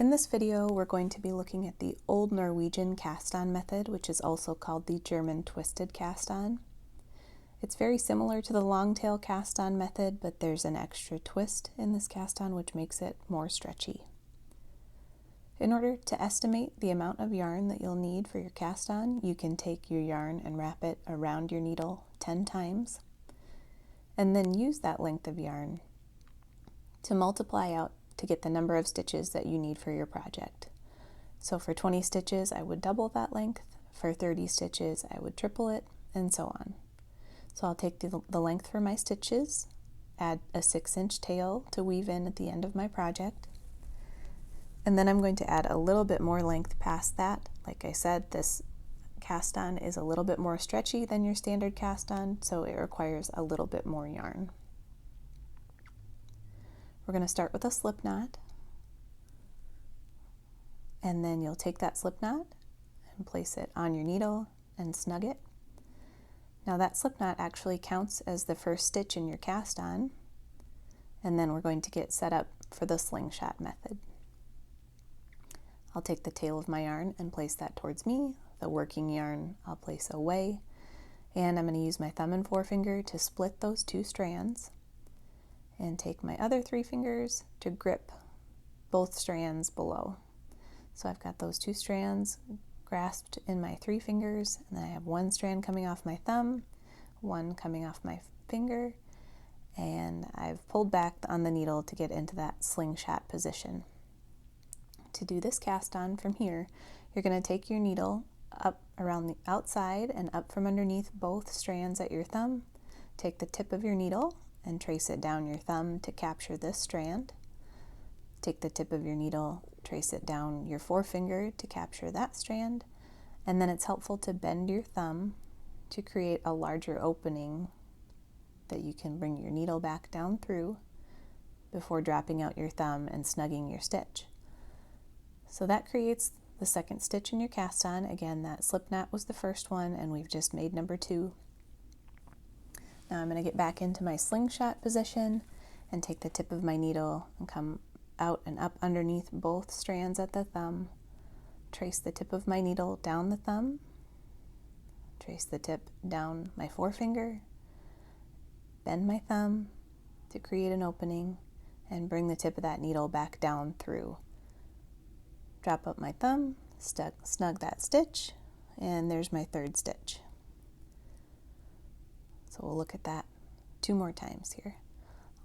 In this video, we're going to be looking at the Old Norwegian Cast On method, which is also called the German twisted cast on. It's very similar to the long-tail cast on method, but there's an extra twist in this cast on which makes it more stretchy. In order to estimate the amount of yarn that you'll need for your cast on, you can take your yarn and wrap it around your needle 10 times, and then use that length of yarn to multiply out to get the number of stitches that you need for your project. So for 20 stitches, I would double that length. For 30 stitches, I would triple it, and so on. So I'll take the length for my stitches, add a 6-inch tail to weave in at the end of my project, and then I'm going to add a little bit more length past that. Like I said, this cast on is a little bit more stretchy than your standard cast on, so it requires a little bit more yarn. We're going to start with a slip knot, and then you'll take that slip knot and place it on your needle and snug it. Now that slip knot actually counts as the first stitch in your cast on, and then we're going to get set up for the slingshot method. I'll take the tail of my yarn and place that towards me. The working yarn I'll place away, and I'm going to use my thumb and forefinger to split those two strands, and take my other 3 fingers to grip both strands below. So I've got those 2 strands grasped in my 3 fingers, and then I have 1 strand coming off my thumb, 1 coming off my finger, and I've pulled back on the needle to get into that slingshot position. To do this cast on from here, you're going to take your needle up around the outside and up from underneath both strands at your thumb. Take the tip of your needle and trace it down your thumb to capture this strand. Take the tip of your needle, trace it down your forefinger to capture that strand, and then it's helpful to bend your thumb to create a larger opening that you can bring your needle back down through before dropping out your thumb and snugging your stitch. So that creates the second stitch in your cast on. Again, that slip knot was the first one, and we've just made number 2. Now I'm going to get back into my slingshot position and take the tip of my needle and come out and up underneath both strands at the thumb. Trace the tip of my needle down the thumb. Trace the tip down my forefinger. Bend my thumb to create an opening and bring the tip of that needle back down through. Drop up my thumb, snug that stitch, and there's my 3rd stitch. So we'll look at that 2 more times here.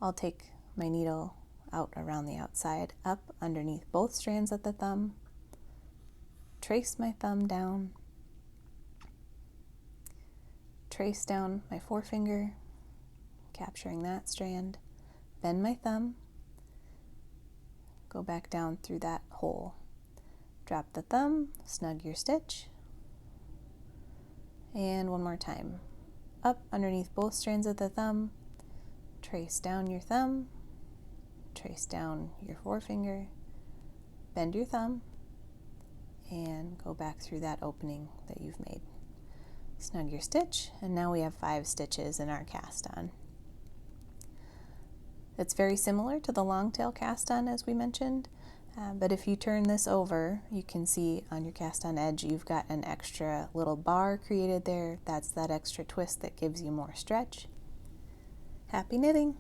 I'll take my needle out around the outside, up underneath both strands at the thumb, trace my thumb down, trace down my forefinger, capturing that strand, bend my thumb, go back down through that hole. Drop the thumb, snug your stitch, and one more time. Up underneath both strands of the thumb, trace down your thumb, trace down your forefinger, bend your thumb, and go back through that opening that you've made. Snug your stitch, and now we have 5 stitches in our cast on. It's very similar to the long tail cast on as we mentioned, but if you turn this over, you can see on your cast on edge you've got an extra little bar created there. That's that extra twist that gives you more stretch. Happy knitting!